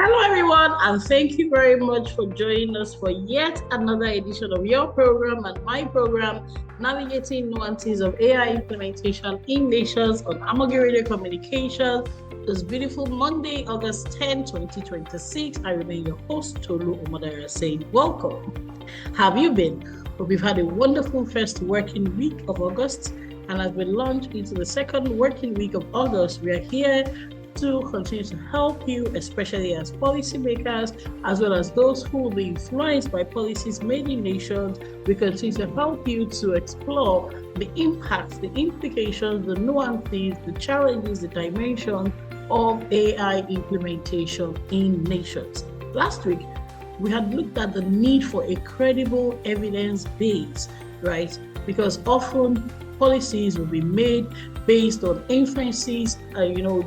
Hello, everyone, and thank you very much for joining us for yet another edition of your program and my program, Navigating Nuances of AI Implementation in Nations on Amogi Radio Communications. This beautiful Monday, August 10, 2026. I remain your host, Tolu Omodaira, saying welcome. Have you been? Hope you've had a wonderful first working week of August, and as we launch into the second working week of August, we are here to continue to help you, especially as policymakers, as well as those who will be influenced by policies made in nations. We continue to help you to explore the impacts, the implications, the nuances, the challenges, the dimensions of AI implementation in nations. Last week, we had looked at the need for a credible evidence base, right? Because often policies will be made based on inferences,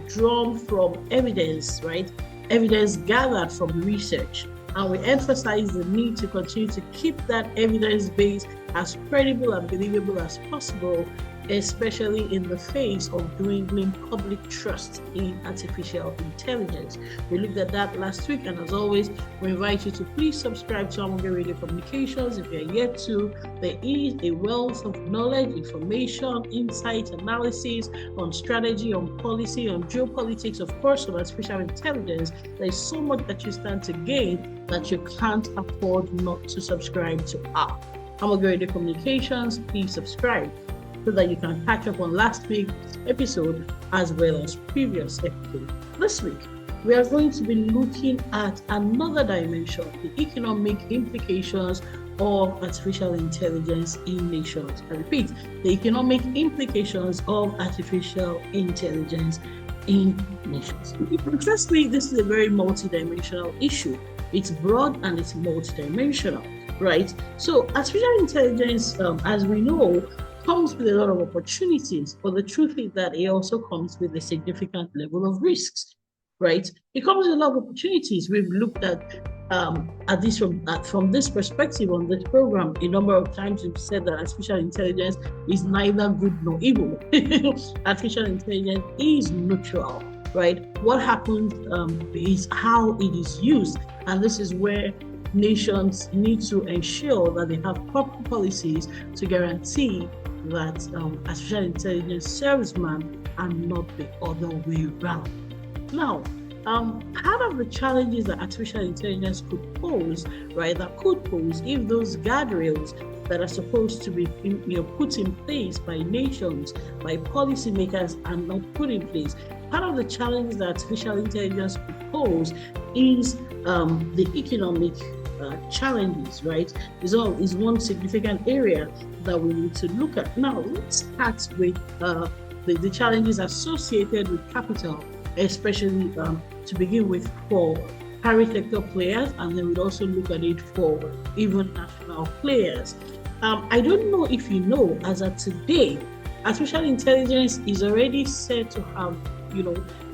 drawn from evidence, right? Evidence gathered from research. And we emphasize the need to continue to keep that evidence base as credible and believable as possible, especially in the face of dwindling public trust in artificial intelligence. We looked at that last week, and as always, we invite you to please subscribe to Amogi Radio Communications if you're yet to. There is a wealth of knowledge, information, insight, analysis on strategy, on policy, on geopolitics, of course, on artificial intelligence. There is so much that you stand to gain that you can't afford not to subscribe to our Amogi Radio Communications. Please subscribe so that you can catch up on last week's episode as well as previous episodes. This week, we are going to be looking at another dimension, the economic implications of artificial intelligence in nations. I repeat, the economic implications of artificial intelligence in nations. Firstly, this is a very multidimensional issue. It's broad and it's multidimensional, right? So artificial intelligence, as we know, comes with a lot of opportunities, but the truth is that it also comes with a significant level of risks, right? It comes with a lot of opportunities. We've looked at this from this perspective on this program. A number of times we've said that artificial intelligence is neither good nor evil. Artificial intelligence is neutral, right? What happens is how it is used, and this is where nations need to ensure that they have proper policies to guarantee that artificial intelligence serves man and not the other way around. Now, part of the challenges that artificial intelligence could pose, right, that could pose if those guardrails that are supposed to be put in place by nations, by policymakers, are not put in place. Part of the challenges that artificial intelligence could pose is the economic challenges, right? Is one significant area that we need to look at. Now, let's start with the challenges associated with capital, especially to begin with for private sector players, and then we'd also look at it for even national players. I don't know if you know, as of today, artificial intelligence is already said to have,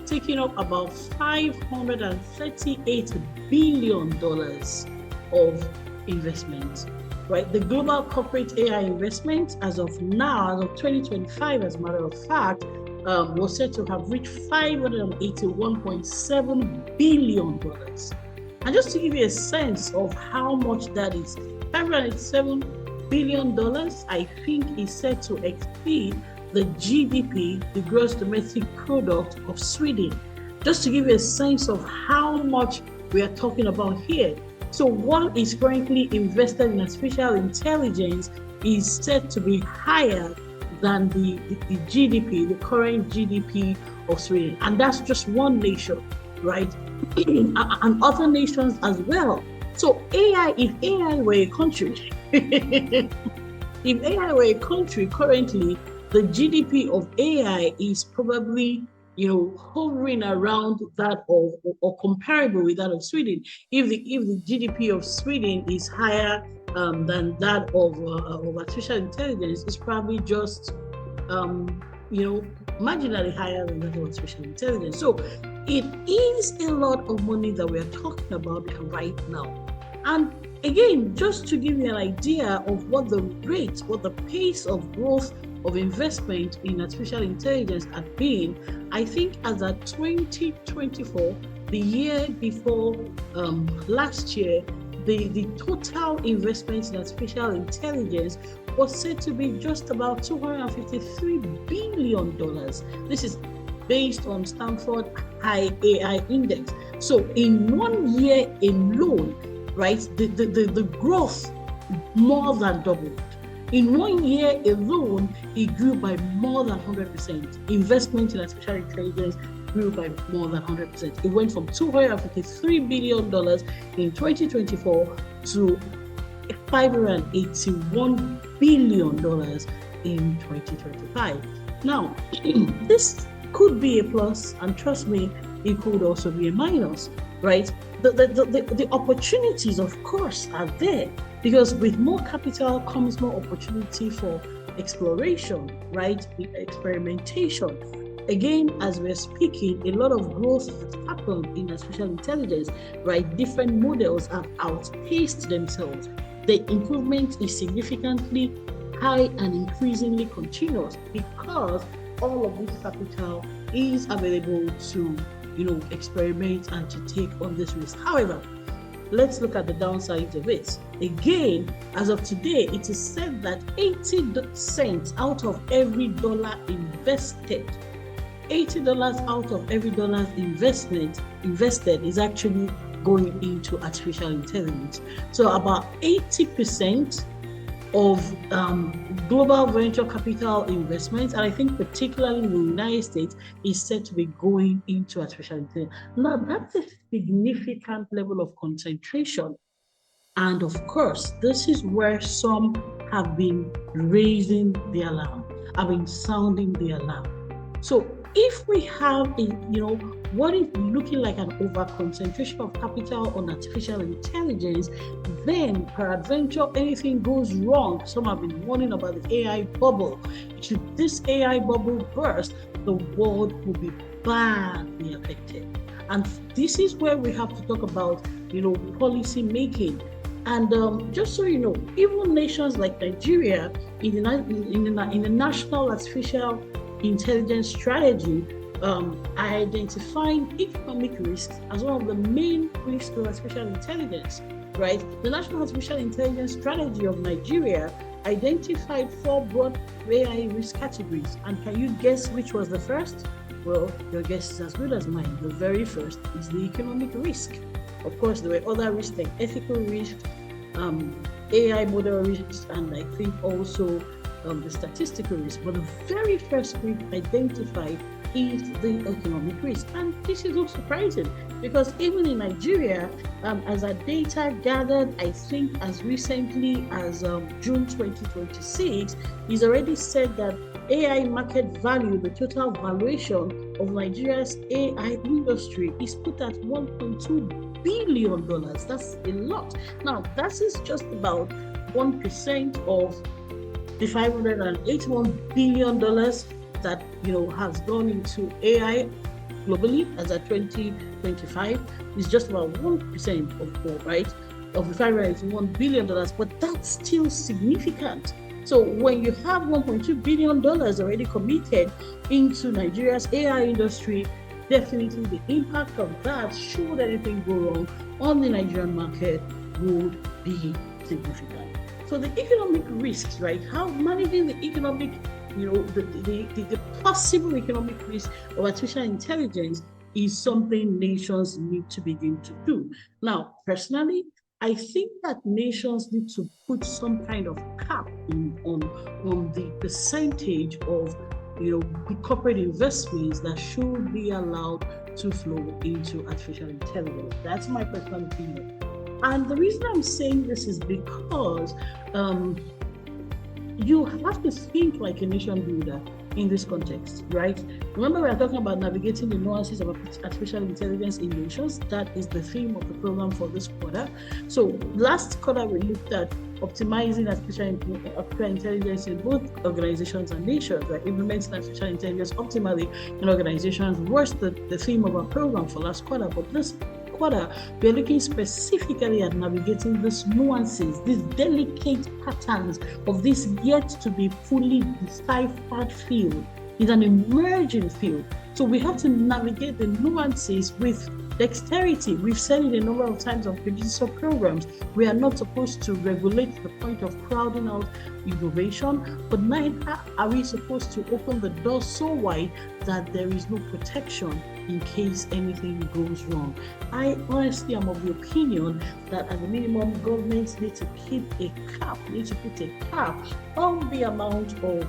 taken up about $538 billion of investment, right? The global corporate AI investment as of now, as of 2025, as a matter of fact, was said to have reached $581.7 billion. And just to give you a sense of how much that is, $587 billion, I think, is said to exceed the GDP, the gross domestic product of Sweden. Just to give you a sense of how much we are talking about here. So what is currently invested in artificial intelligence is said to be higher than the GDP, the current GDP of Sweden. And that's just one nation, right? And other nations as well. So if AI were a country, if AI were a country currently, the GDP of AI is probably hovering around that of or comparable with that of Sweden. If the GDP of Sweden is higher than that of artificial intelligence, it's probably just marginally higher than that of artificial intelligence. So it is a lot of money that we are talking about right now. And again, just to give you an idea of what the pace of growth of investment in artificial intelligence had been, I think as at 2024, the year before last year, the total investment in artificial intelligence was said to be just about $253 billion. This is based on Stanford AI Index. So in 1 year alone, right, the growth more than doubled. In 1 year alone, it grew by more than 100%. Investment in artificial intelligence grew by more than 100%. It went from $253 billion in 2024 to $581 billion in 2025. Now, this could be a plus, and trust me, it could also be a minus, right? The opportunities, of course, are there, because with more capital comes more opportunity for exploration, right? Experimentation. Again, as we're speaking, a lot of growth has happened in artificial intelligence, right? Different models have outpaced themselves. The improvement is significantly high and increasingly continuous because all of this capital is available to, experiment and to take on this risk. However, let's look at the downsides of it. Again, as of today, it is said that 80 cents out of every dollar invested, $80 out of every dollar invested is actually going into artificial intelligence. So about 80% of global venture capital investments, and I think particularly in the United States, is said to be going into artificial intelligence. Now, that's a significant level of concentration. And of course, this is where some have been raising the alarm, have been sounding the alarm. So if we have what is looking like an over-concentration of capital on artificial intelligence, then peradventure anything goes wrong. Some have been warning about the AI bubble. Should this AI bubble burst, the world will be badly affected. And this is where we have to talk about, policy making. And just so you know, even nations like Nigeria, in the National Artificial Intelligence Strategy, identifying economic risks as one of the main risks to artificial intelligence, right? The National Artificial Intelligence Strategy of Nigeria identified 4 broad AI risk categories. And can you guess which was the first? Well, your guess is as good as mine. The very first is the economic risk. Of course, there were other risks like ethical risks, AI model risks, and I think also the statistical risk. But the very first risk identified is the economic risk. And this is not surprising because even in Nigeria, as our data gathered, I think as recently as June 2026, is already said that AI market value, the total valuation of Nigeria's AI industry, is put at $1.2 billion. That's a lot. Now, that is just about 1% of the $581 billion that has gone into AI globally as at 2025 is just about 1% of the $581 billion, but that's still significant. So when you have $1.2 billion already committed into Nigeria's AI industry, definitely the impact of that, should anything go wrong on the Nigerian market, would be significant. So the economic risks, right? How managing the economic, the possible economic risk of artificial intelligence is something nations need to begin to do. Now, personally, I think that nations need to put some kind of cap on the percentage of corporate investments that should be allowed to flow into artificial intelligence. That's my personal opinion. And the reason I'm saying this is because you have to think like a nation builder in this context, right? Remember, we are talking about navigating the nuances of artificial intelligence in nations. That is the theme of the program for this quarter. So last quarter, we looked at optimizing artificial intelligence in both organizations and nations, right? Implementing artificial intelligence optimally in organizations was the theme of our program for last quarter. But this further, we are looking specifically at navigating these nuances, these delicate patterns of this yet to be fully deciphered field. It's an emerging field. So we have to navigate the nuances with dexterity. We've said it a number of times on digital programs. We are not supposed to regulate to the point of crowding out innovation, but neither are we supposed to open the door so wide that there is no protection in case anything goes wrong. I honestly am of the opinion that at the minimum, governments need to keep a cap, need to put a cap on the amount of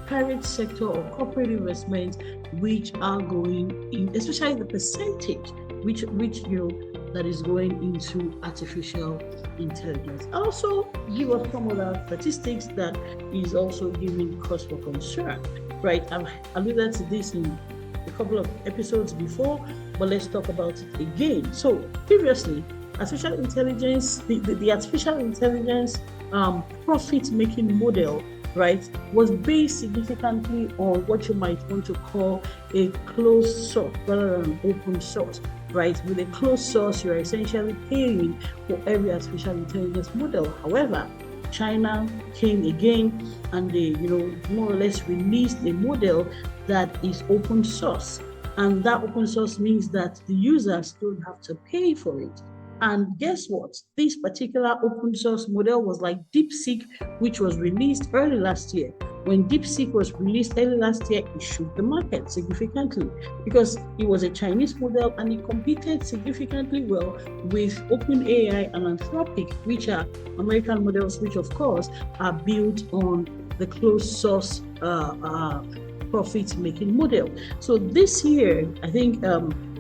private sector or corporate investments which are going in, especially the percentage which that is going into artificial intelligence. Also give us some other statistics that is also giving cause for concern, right? I've alluded to this in a couple of episodes before, but let's talk about it again. So previously, artificial intelligence, the artificial intelligence profit-making model, right, was based significantly on what you might want to call a closed source rather than open source, right? With a closed source, you're essentially paying for every artificial intelligence model. However, China came again and they, more or less released a model that is open source. And that open source means that the users don't have to pay for it. And guess what? This particular open source model was like DeepSeek, which was released early last year. When DeepSeek was released early last year, it shook the market significantly because it was a Chinese model and it competed significantly well with OpenAI and Anthropic, which are American models, which of course are built on the closed source profit-making model. So this year, I think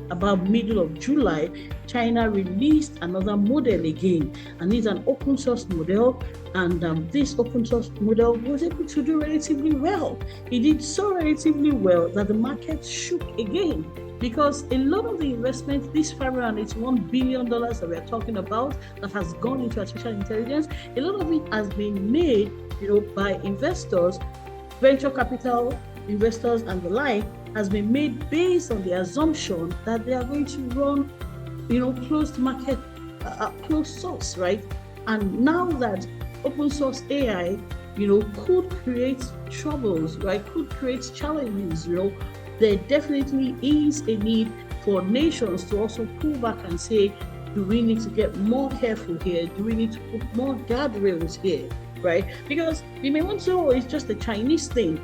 about middle of July, China released another model again, and it's an open source model. And this open source model was able to do relatively well. It did so relatively well that the market shook again, because a lot of the investment, this $581 billion that we're talking about, that has gone into artificial intelligence, a lot of it has been made, by investors, venture capital investors and the like, has been made based on the assumption that they are going to run, closed market, closed source, right? And now that open source AI, could create troubles, right? Could create challenges, there definitely is a need for nations to also pull back and say, do we need to get more careful here? Do we need to put more guardrails here, right? Because we may want to, oh, it's just a Chinese thing.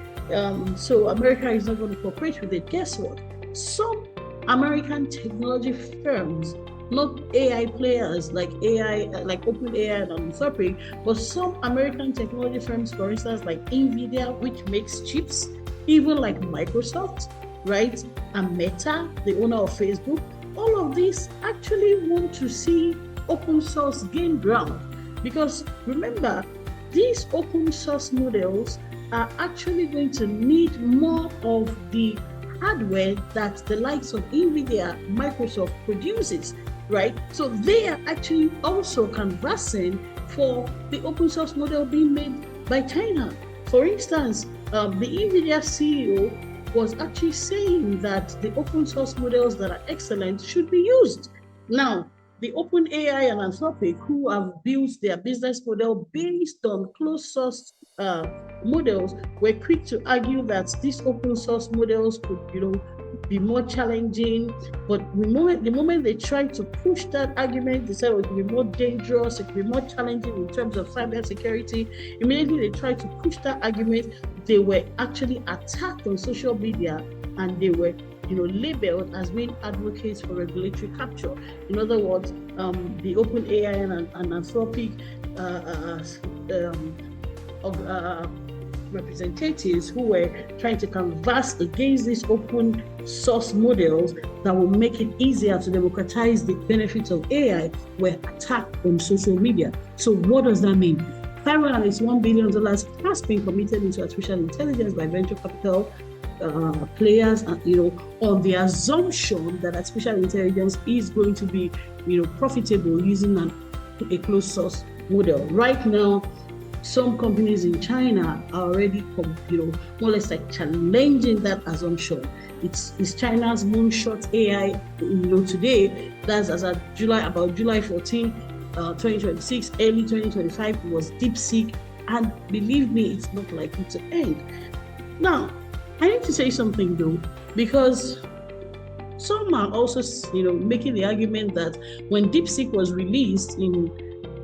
So America is not going to cooperate with it. Guess what? Some American technology firms, not AI players like OpenAI and Anthropic, but some American technology firms, for instance, like NVIDIA, which makes chips, even like Microsoft, right? And Meta, the owner of Facebook, all of these actually want to see open source gain ground. Because remember, these open source models are actually going to need more of the hardware that the likes of NVIDIA, Microsoft produces, right? So they are actually also canvassing for the open source model being made by China. For instance, the NVIDIA CEO was actually saying that the open source models that are excellent should be used. Now, the OpenAI and Anthropic, who have built their business model based on closed source models, were quick to argue that these open source models could, be more challenging. But the moment they tried to push that argument, they said it would be more dangerous, it could be more challenging in terms of cybersecurity. Immediately they tried to push that argument, they were actually attacked on social media, and they were labeled as being advocates for regulatory capture. In other words, the OpenAI and Anthropic representatives who were trying to canvass against these open source models that will make it easier to democratize the benefits of AI were attacked on social media. So what does that mean? $581 billion has been committed into artificial intelligence by venture capital players, on the assumption that artificial intelligence is going to be, profitable using a closed source model. Right now, some companies in China are already, more or less like challenging that assumption. it's China's moonshot AI. Today, that's as of July 14, 2026, early 2025 was DeepSeek, and believe me, it's not likely to end. Now, I need to say something though, because some are also, making the argument that when DeepSeek was released in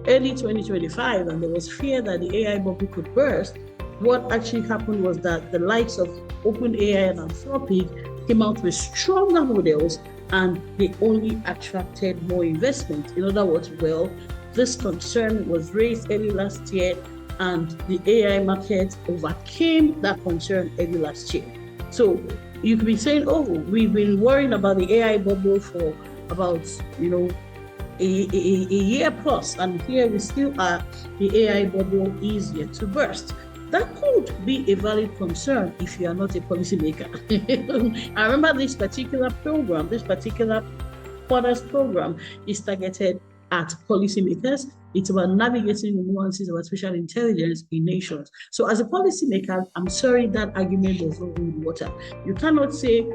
early 2025 and there was fear that the AI bubble could burst, what actually happened was that the likes of OpenAI and Anthropic came out with stronger models, and they only attracted more investment. In other words, this concern was raised early last year, and the AI market overcame that concern early last year. So you could be saying, oh, we've been worrying about the AI bubble for about, a year plus, and here we still are, the AI bubble is yet to burst. That could be a valid concern if you are not a policymaker. I remember this particular program, this particular podcast program is targeted at policymakers. It's about navigating the nuances of artificial intelligence in nations. So as a policymaker, I'm sorry, that argument does not hold water. You cannot say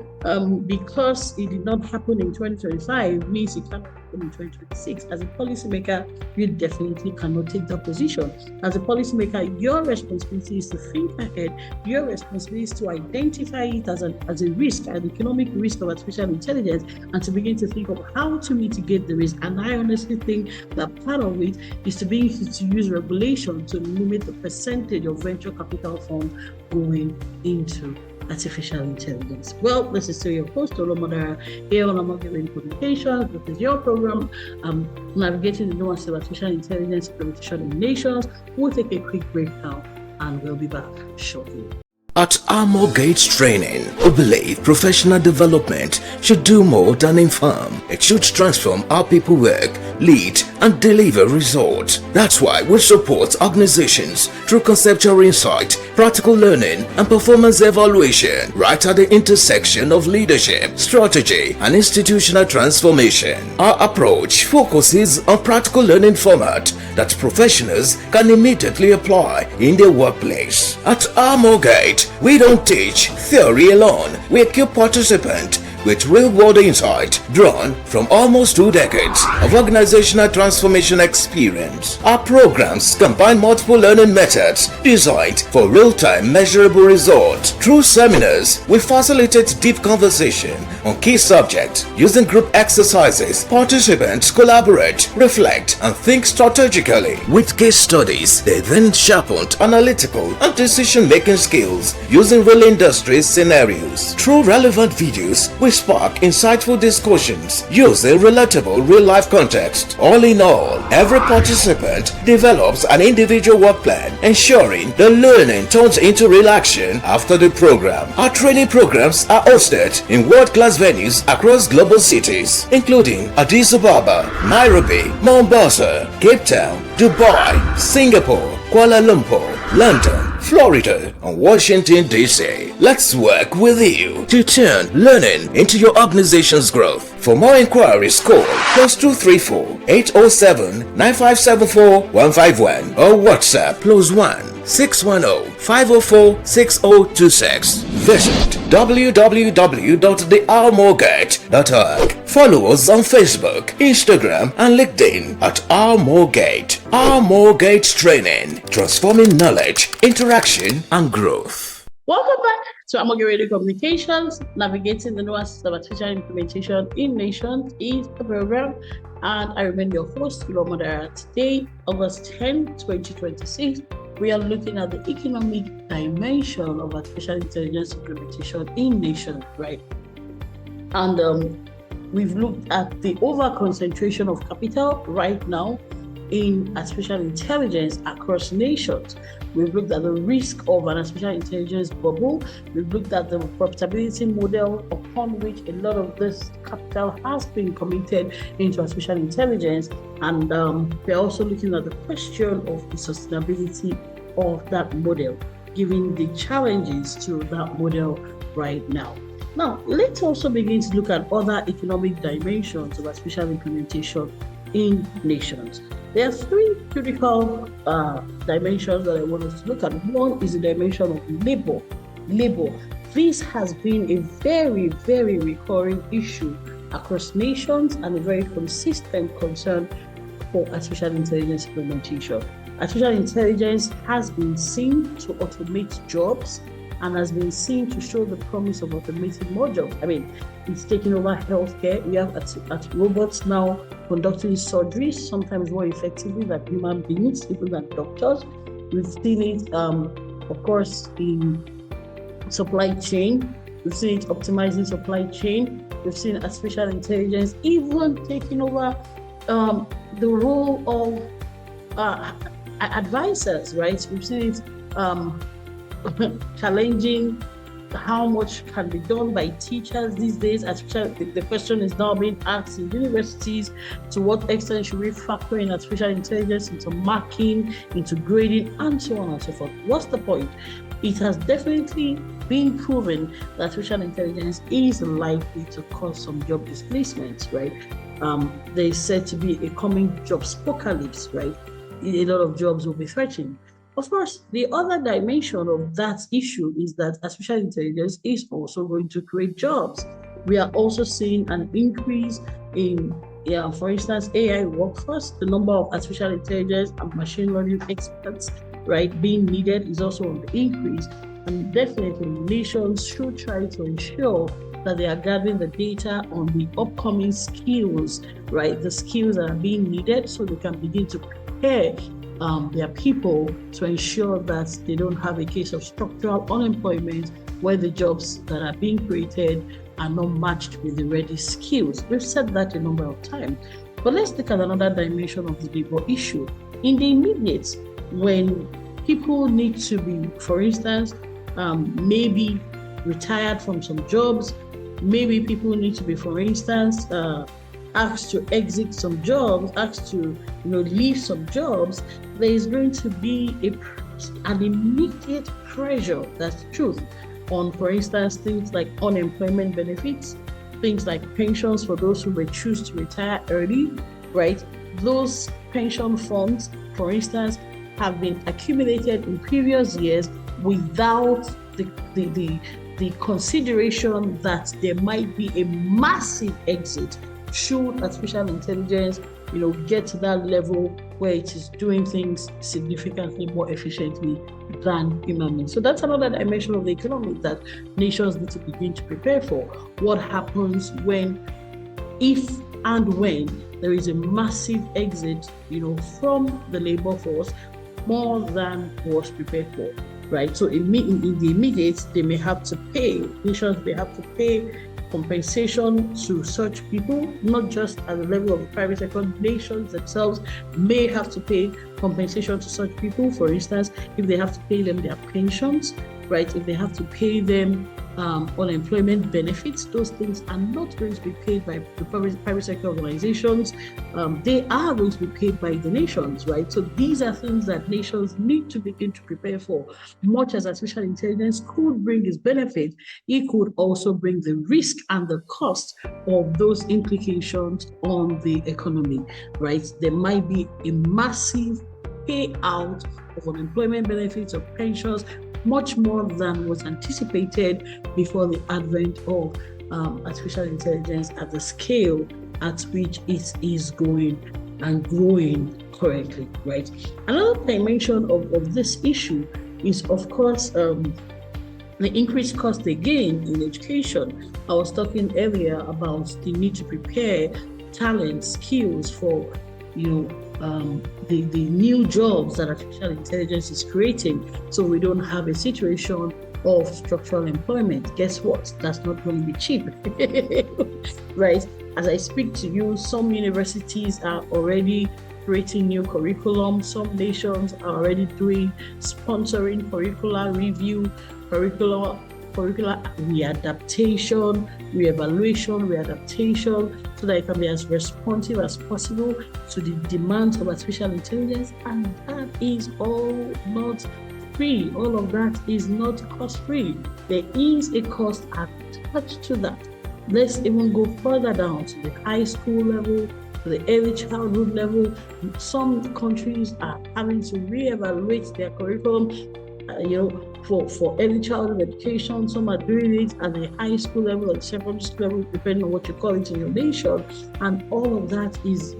because it did not happen in 2025 means it cannot happen in 2026. As a policymaker, you definitely cannot take that position. As a policymaker, your responsibility is to think ahead. Your responsibility is to identify it as a risk, an economic risk of artificial intelligence, and to begin to think of how to mitigate the risk. And I honestly think that part of it is to be able to use regulation to limit the percentage of venture capital funds going into artificial intelligence. Well, this is still your host, Olomodara, here on Amogirin Communications. This is your program, Navigating the Nuances of Artificial Intelligence Implementation in Nations. We'll take a quick break now, and we'll be back shortly. At Armor Gates Training, we believe professional development should do more than inform. It should transform how people work, lead, and deliver results. That's why we support organizations through conceptual insight, practical learning, and performance evaluation right at the intersection of leadership, strategy, and institutional transformation. Our approach focuses on practical learning format that professionals can immediately apply in their workplace. At Armor Gate, we don't teach theory alone. We equip participants with real-world insight drawn from almost 2 decades of organizational transformation experience. Our programs combine multiple learning methods designed for real-time measurable results. Through seminars, we facilitate deep conversation on key subjects. Using group exercises, participants collaborate, reflect, and think strategically. With case studies, they then sharpened analytical and decision-making skills using real industry scenarios. Through relevant videos, we spark insightful discussions using relatable real-life context. All in all, every participant develops an individual work plan, ensuring the learning turns into real action after the program. Our training programs are hosted in world-class venues across global cities, including Addis Ababa, Nairobi, Mombasa, Cape Town, Dubai, Singapore, Kuala Lumpur, London, Florida, and Washington, D.C. Let's work with you to turn learning into your organization's growth. For more inquiries, call +234 807 9574 151 or WhatsApp +1 610 504 6026. Visit www.thearmorgate.org. Follow us on Facebook, Instagram, and LinkedIn at Armorgate. Armorgate Training, transforming knowledge, interaction, and growth. Welcome back to Amogi Radio Communications. Navigating the Nuances of Artificial Implementation in Nations is the program, and I remain your host, Olomodara. Today, August 10, 2026, we are looking at the economic dimension of artificial intelligence implementation in nations, right? And we've looked at the over-concentration of capital right now in artificial intelligence across nations. We've looked at the risk of an artificial intelligence bubble. We've looked at the profitability model upon which a lot of this capital has been committed into artificial intelligence. And we're also looking at the question of the sustainability of that model, given the challenges to that model right now. Now, let's also begin to look at other economic dimensions of artificial implementation in nations. There are 3 critical dimensions that I want us to look at. One is the dimension of labor. this has been a very, very recurring issue across nations and a very consistent concern for artificial intelligence implementation. Artificial intelligence has been seen to automate jobs and has been seen to show the promise of automating more jobs. I mean, it's taking over healthcare. We have robots now conducting surgeries, sometimes more effectively than human beings, even than doctors. We've seen it, of course, in supply chain. We've seen it optimizing supply chain. We've seen artificial intelligence even taking over the role of advisors, right? We've seen it challenging how much can be done by teachers these days. The question is now being asked in universities: to what extent should we factor in artificial intelligence into marking, into grading, and so on and so forth? What's the point? It has definitely been proven that artificial intelligence is likely to cause some job displacements, right? There is said to be a coming job apocalypse, right? A lot of jobs will be threatened. Of course, the other dimension of that issue is that artificial intelligence is also going to create jobs. We are also seeing an increase in, for instance, AI workforce. The number of artificial intelligence and machine learning experts, right, being needed is also on the increase. And definitely nations should try to ensure that they are gathering the data on the upcoming skills, right, the skills that are being needed, so they can begin to prepare their people to ensure that they don't have a case of structural unemployment where the jobs that are being created are not matched with the ready skills. We've said that a number of times. But let's look at another dimension of the labor issue. In the immediate, when people need to be, for instance, maybe retired from some jobs, maybe people need to be, for instance, asked to exit some jobs, asked to leave some jobs, there is going to be an immediate pressure, that's truth, on, for instance, things like unemployment benefits, things like pensions for those who may choose to retire early, right? Those pension funds, for instance, have been accumulated in previous years without the consideration that there might be a massive exit should artificial intelligence, get to that level where it is doing things significantly more efficiently than human beings. So that's another dimension of the economy that nations need to begin to prepare for. What happens if and when there is a massive exit, from the labor force, more than was prepared for, right? So in the immediate, they may have to pay, nations may have to pay compensation to such people, not just at the level of the private sector. Nations themselves may have to pay compensation to such people. For instance, if they have to pay them their pensions, right? If they have to pay them unemployment benefits, those things are not going to be paid by the private sector organizations. They are going to be paid by the nations, right? So these are things that nations need to begin to prepare for. Much as artificial intelligence could bring its benefit, it could also bring the risk and the cost of those implications on the economy, right? There might be a massive payout of unemployment benefits or pensions, much more than was anticipated before the advent of artificial intelligence at the scale at which it is going and growing currently, right? Another dimension of this issue is, of course, the increased cost again in education. I was talking earlier about the need to prepare talent, skills for, the new jobs that artificial intelligence is creating, so we don't have a situation of structural employment. Guess what? That's not going to be cheap, right? As I speak to you, some universities are already creating new curriculum. Some nations are already sponsoring curricular review, curricular readaptation, readaptation, so that it can be as responsive as possible to the demands of artificial intelligence. And that is all not free. All of that is not cost-free. There is a cost attached to that. Let's even go further down to the high school level, to the early childhood level. Some countries are having to reevaluate their curriculum, for early childhood education. Some are doing it at the high school level or secondary school level, depending on what you call it in your nation. And all of that is,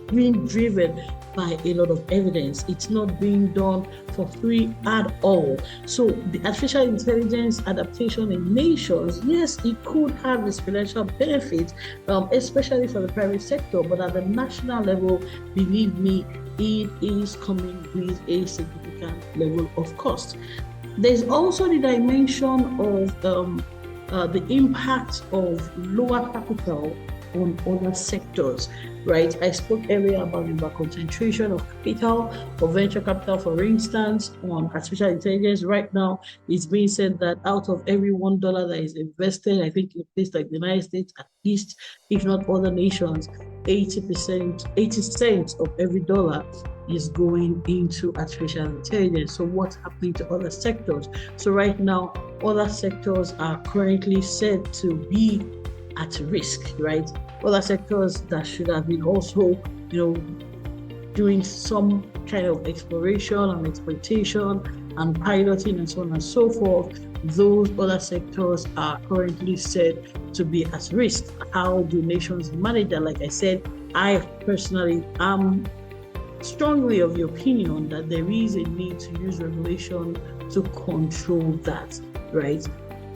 being driven by a lot of evidence. It's not being done for free at all. So the artificial intelligence adaptation in nations, yes, it could have exponential benefits, especially for the private sector, but at the national level, believe me, it is coming with a significant level of cost. There's also the dimension of the impact of lower capital on other sectors, right? I spoke earlier about the concentration of capital, or venture capital, for instance, on artificial intelligence. Right now, it's being said that out of every $1 that is invested, I think in a place like the United States, at least, if not other nations, 80 cents of every dollar is going into artificial intelligence. So what's happening to other sectors? So right now, other sectors are currently said to be at risk, right? Other sectors that should have been also, doing some kind of exploration and exploitation and piloting and so on and so forth, those other sectors are currently said to be at risk. How do nations manage that? Like I said, I personally am strongly of the opinion that there is a need to use regulation to control that, right?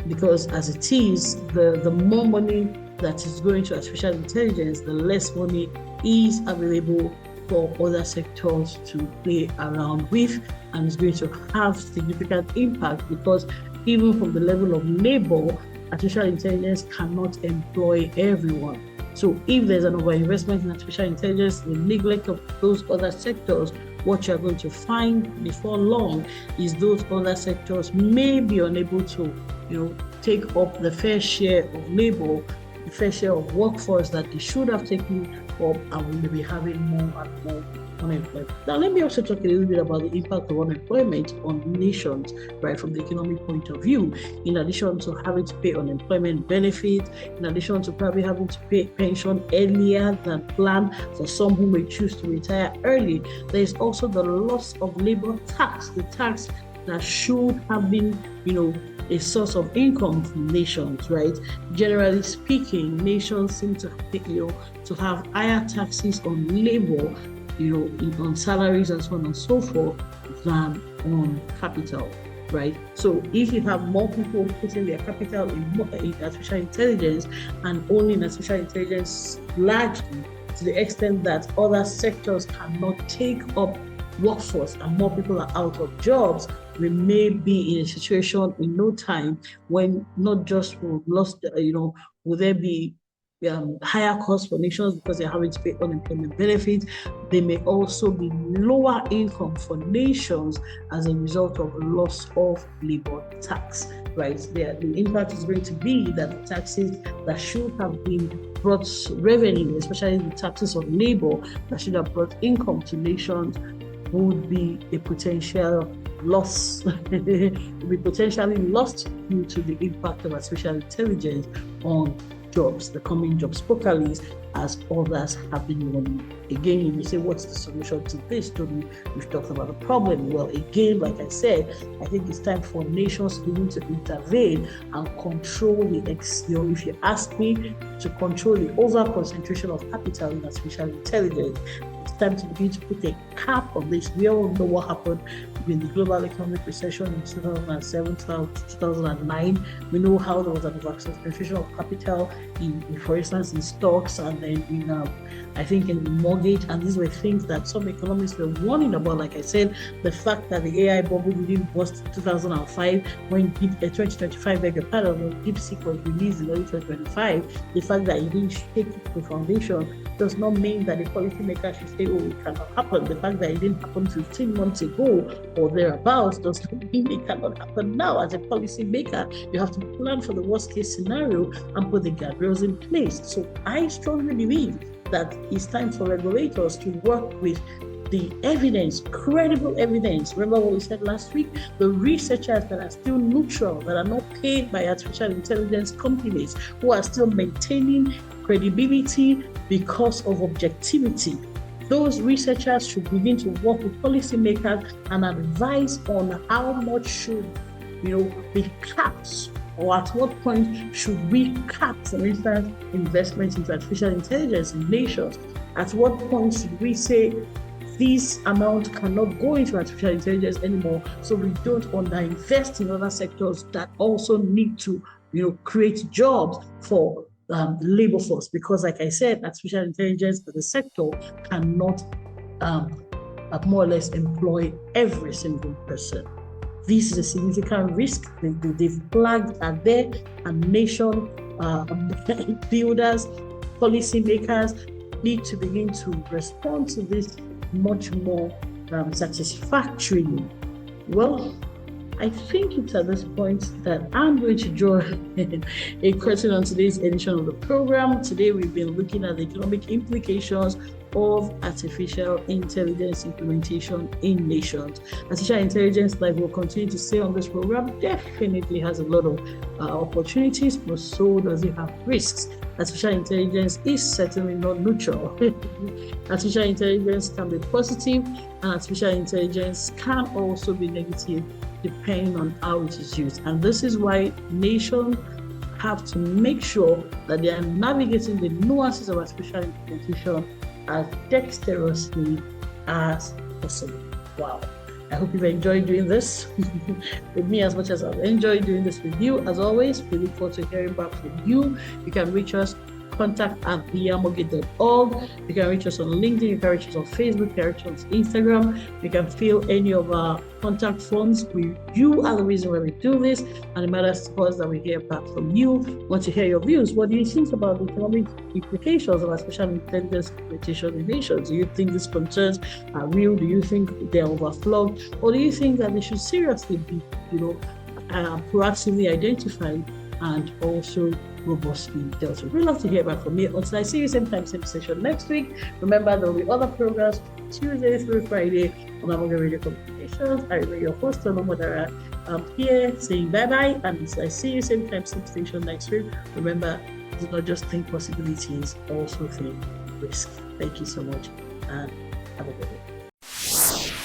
Because as it is, the more money that is going to artificial intelligence, the less money is available for other sectors to play around with, and it's going to have significant impact, because even from the level of labor, artificial intelligence cannot employ everyone. So if there's an overinvestment in artificial intelligence, the neglect of those other sectors, what you're going to find before long is those other sectors may be unable to, take up the fair share of labor, the fair share of workforce that they should have taken up, and we may be having more and more unemployment. Now, let me also talk a little bit about the impact of unemployment on nations, right, from the economic point of view. In addition to having to pay unemployment benefits, in addition to probably having to pay pension earlier than planned for some who may choose to retire early, there is also the loss of labor tax, the tax that should have been, a source of income for nations, right? Generally speaking, nations seem to have higher taxes on labor, on salaries and so on and so forth, than on capital, right? So if you have more people putting their capital in artificial intelligence, and only in artificial intelligence largely to the extent that other sectors cannot take up workforce and more people are out of jobs, we may be in a situation in no time when not just will there be higher costs for nations because they're having to pay unemployment benefits. There may also be lower income for nations as a result of loss of labor tax, right? The impact is going to be that the taxes that should have been brought revenue, especially the taxes on labor that should have brought income to nations, would be a potential loss, will be potentially lost due to the impact of artificial intelligence on jobs, the coming jobs apocalypse, as others have been warning. Again, you may say, what's the solution to this? Tony, we've talked about the problem. Well, again, like I said, I think it's time for nations to begin to intervene and control if you ask me, to control the over concentration of capital in artificial intelligence. It's time to begin to put a cap on this. We all know what happened in the global economic recession in 2007 to 2009. We know how there was an over-concentration of capital for instance, in stocks, and then in mortgage, and these were things that some economists were warning about. Like I said, the fact that the AI bubble didn't burst in 2005 when 2025, when DeepSeek was released in early 2025, the fact that it didn't shake the foundation does not mean that the policymaker should say, oh, it cannot happen. The fact that it didn't happen 15 months ago or thereabouts does not mean it cannot happen now. As a policymaker, you have to plan for the worst case scenario and put the guardrails in place. So I strongly believe that it's time for regulators to work with the evidence, credible evidence. Remember what we said last week? The researchers that are still neutral, that are not paid by artificial intelligence companies, who are still maintaining credibility because of objectivity. those researchers should begin to work with policymakers and advise on how much should, be capped, or at what point should we cap, for instance, investment into artificial intelligence in nations. At what point should we say this amount cannot go into artificial intelligence anymore, so we don't underinvest in other sectors that also need to, create jobs for the labor force? Because, like I said, artificial intelligence as a sector cannot more or less employ every single person. This is a significant risk. They've flagged are there, and nation builders, policymakers need to begin to respond to this much more satisfactorily. Well, I think it's at this point that I'm going to draw a curtain on today's edition of the program. Today, we've been looking at the economic implications of artificial intelligence implementation in nations. Artificial intelligence, like we'll continue to say on this program, definitely has a lot of opportunities, but so does it have risks. Artificial intelligence is certainly not neutral. Artificial intelligence can be positive, and artificial intelligence can also be negative, depending on how it is used. And this is why nations have to make sure that they are navigating the nuances of artificial implementation as dexterously as possible. Wow. I hope you've enjoyed doing this with me as much as I've enjoyed doing this with you. As always, we look forward to hearing back from you. You can reach us, contact@theamogate.org. You can reach us on LinkedIn, you can reach us on Facebook, you can reach us on Instagram. You can fill any of our contact forms. You are the reason why we do this, and it matters to us that we hear back from you. Want to hear your views. What do you think about the economic implications of artificial intelligence implementation in nations? Do you think these concerns are real? Do you think they're overflowed? Or do you think that they should seriously be, proactively identified and also robustly dealt with? We'd love to hear back from you. Until I see you same time, same session next week. Remember, there will be other programs Tuesday through Friday on Amoge Radio Communications. I will be your host, Madara. I'm here saying bye-bye, and until I see you same time, same station next week. Remember, do not just think possibilities, also think risk. Thank you so much, and have a good day.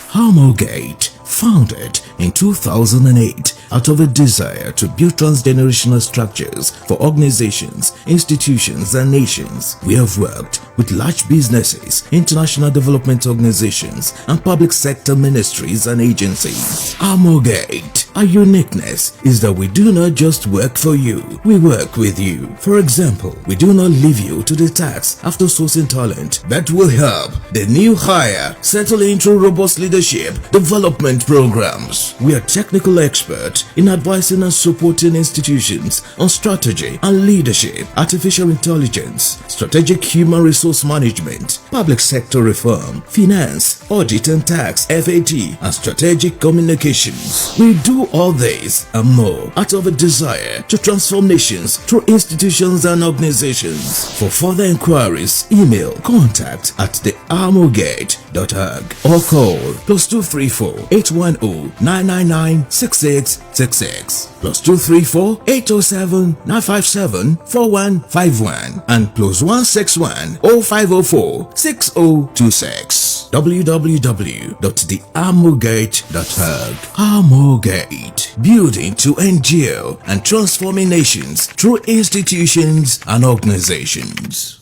Harmogate, founded in 2008 out of a desire to build transgenerational structures for organizations, institutions, and nations. We have worked with large businesses, international development organizations, and public sector ministries and agencies. Harmogate, our uniqueness is that we do not just work for you, we work with you. For example, we do not leave you to the task after sourcing talent that will help the new hire settle into robust leadership development programs. We are technical experts in advising and supporting institutions on strategy and leadership, artificial intelligence, strategic human resource management, public sector reform, finance, audit and tax, FAT, and strategic communications. We do all this and more out of a desire to transform nations through institutions and organizations. For further inquiries, email contact@thearmogate.org or call +234 810 999 6666, +234 807 957 4151, and +161 0504 6026. www.thearmogate.org. Armogate, building to endure and transforming nations through institutions and organizations.